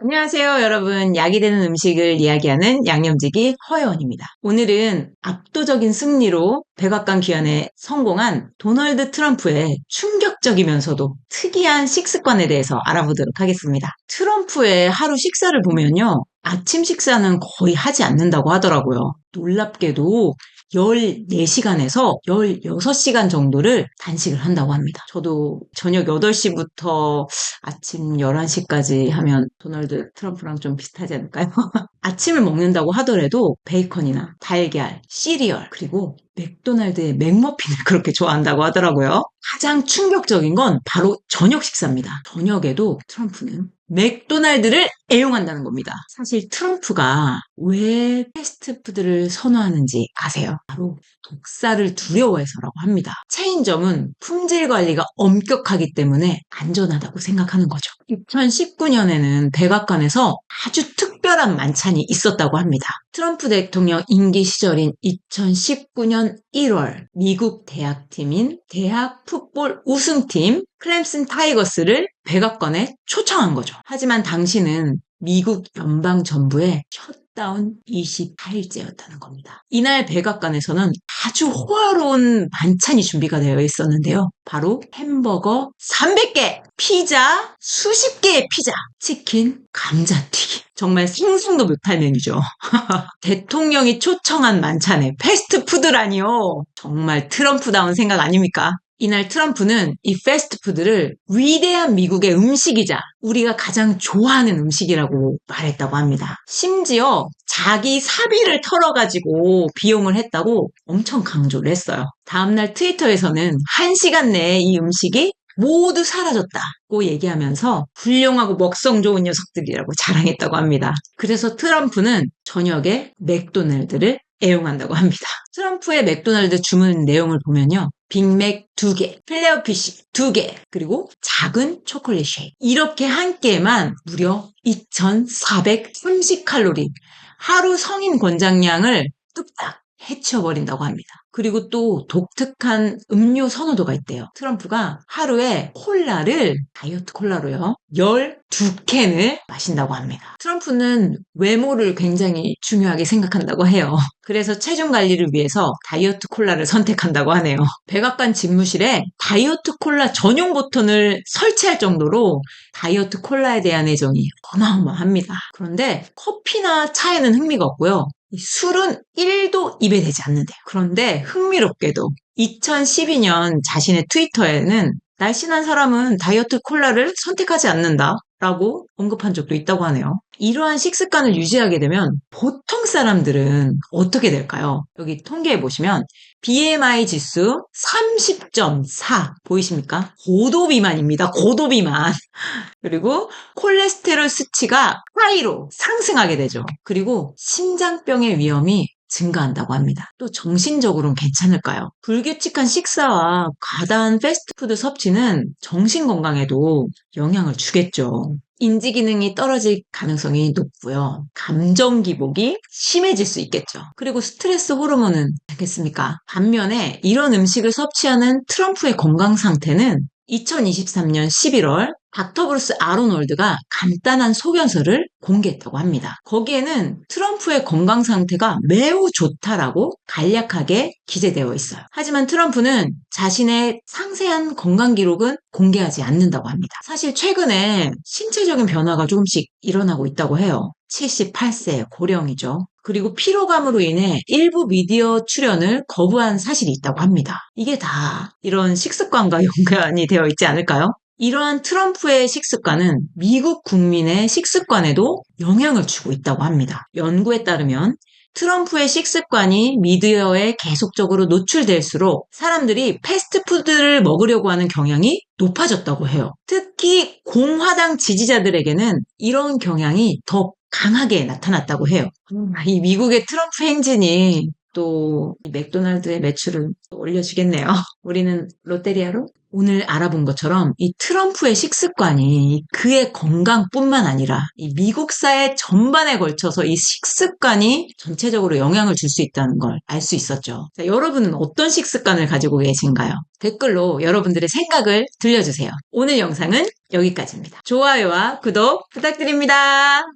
안녕하세요, 여러분. 약이 되는 음식을 이야기하는 양념지기 허혜원입니다. 오늘은 압도적인 승리로 백악관 귀환에 성공한 도널드 트럼프의 충격적이면서도 특이한 식습관에 대해서 알아보도록 하겠습니다. 트럼프의 하루 식사를 보면요. 아침 식사는 거의 하지 않는다고 하더라고요. 놀랍게도 14시간에서 16시간 정도를 단식을 한다고 합니다. 저도 저녁 8시부터 아침 11시까지 하면 도널드 트럼프랑 좀 비슷하지 않을까요? 아침을 먹는다고 하더라도 베이컨이나 달걀, 시리얼, 그리고 맥도날드의 맥머핀을 그렇게 좋아한다고 하더라고요. 가장 충격적인 건 바로 저녁 식사입니다. 저녁에도 트럼프는 맥도날드를 애용한다는 겁니다. 사실 트럼프가 왜 패스트푸드를 선호하는지 아세요? 바로 독사를 두려워해서라고 합니다. 체인점은 품질 관리가 엄격하기 때문에 안전하다고 생각하는 거죠. 2019년에는 백악관에서 아주 특별한 만찬이 있었다고 합니다. 트럼프 대통령 임기 시절인 2019년 1월 미국 대학팀인 대학 풋볼 우승팀 클램슨 타이거스를 백악관에 초청한 거죠. 하지만 당시는 미국 연방정부의 셧다운 28일째였다는 겁니다. 이날 백악관에서는 아주 호화로운 만찬이 준비가 되어 있었는데요. 바로 햄버거 300개, 피자 수십 개의 피자, 치킨, 감자튀김. 정말 상상도 못할 메뉴죠. 대통령이 초청한 만찬에 패스트푸드라니요. 정말 트럼프다운 생각 아닙니까? 이날 트럼프는 이 패스트푸드를 위대한 미국의 음식이자 우리가 가장 좋아하는 음식이라고 말했다고 합니다. 심지어 자기 사비를 털어가지고 비용을 했다고 엄청 강조를 했어요. 다음날 트위터에서는 1시간 내에 이 음식이 모두 사라졌다고 얘기하면서 훌륭하고 먹성 좋은 녀석들이라고 자랑했다고 합니다. 그래서 트럼프는 저녁에 맥도날드를 애용한다고 합니다. 트럼프의 맥도날드 주문 내용을 보면요. 빅맥 2개, 필레오피시 2개, 그리고 작은 초콜릿 쉐이크. 이렇게 한 개만 무려 2,430칼로리. 하루 성인 권장량을 뚝딱 해치워버린다고 합니다. 그리고 또 독특한 음료 선호도가 있대요. 트럼프가 하루에 콜라를 다이어트 콜라로요. 12캔을 마신다고 합니다. 트럼프는 외모를 굉장히 중요하게 생각한다고 해요. 그래서 체중 관리를 위해서 다이어트 콜라를 선택한다고 하네요. 백악관 집무실에 다이어트 콜라 전용 보통을 설치할 정도로 다이어트 콜라에 대한 애정이 어마어마합니다. 그런데 커피나 차에는 흥미가 없고요. 술은 1도 입에 대지 않는데요. 그런데 흥미롭게도 2012년 자신의 트위터에는 날씬한 사람은 다이어트 콜라를 선택하지 않는다 라고 언급한 적도 있다고 하네요. 이러한 식습관을 유지하게 되면 보통 사람들은 어떻게 될까요? 여기 통계에 보시면 BMI 지수 30.4 보이십니까? 고도 비만입니다. 고도 비만. 그리고 콜레스테롤 수치가 하이로 상승하게 되죠. 그리고 심장병의 위험이 증가한다고 합니다. 또 정신적으로는 괜찮을까요? 불규칙한 식사와 과다한 패스트푸드 섭취는 정신 건강에도 영향을 주겠죠. 인지 기능이 떨어질 가능성이 높고요. 감정 기복이 심해질 수 있겠죠. 그리고 스트레스 호르몬은 않겠습니까? 반면에 이런 음식을 섭취하는 트럼프의 건강 상태는 2023년 11월 닥터 브루스 아로놀드가 간단한 소견서를 공개했다고 합니다. 거기에는 트럼프의 건강 상태가 매우 좋다라고 간략하게 기재되어 있어요. 하지만 트럼프는 자신의 상세한 건강 기록은 공개하지 않는다고 합니다. 사실 최근에 신체적인 변화가 조금씩 일어나고 있다고 해요. 78세 고령이죠. 그리고 피로감으로 인해 일부 미디어 출연을 거부한 사실이 있다고 합니다. 이게 다 이런 식습관과 연관이 되어 있지 않을까요? 이러한 트럼프의 식습관은 미국 국민의 식습관에도 영향을 주고 있다고 합니다. 연구에 따르면 트럼프의 식습관이 미디어에 계속적으로 노출될수록 사람들이 패스트푸드를 먹으려고 하는 경향이 높아졌다고 해요. 특히 공화당 지지자들에게는 이런 경향이 더 강하게 나타났다고 해요. 이 미국의 트럼프 행진이 또 맥도날드의 매출을 올려주겠네요. 우리는 롯데리아로 오늘 알아본 것처럼 이 트럼프의 식습관이 그의 건강뿐만 아니라 이 미국 사회 전반에 걸쳐서 이 식습관이 전체적으로 영향을 줄 수 있다는 걸 알 수 있었죠. 자, 여러분은 어떤 식습관을 가지고 계신가요? 댓글로 여러분들의 생각을 들려주세요. 오늘 영상은 여기까지입니다. 좋아요와 구독 부탁드립니다.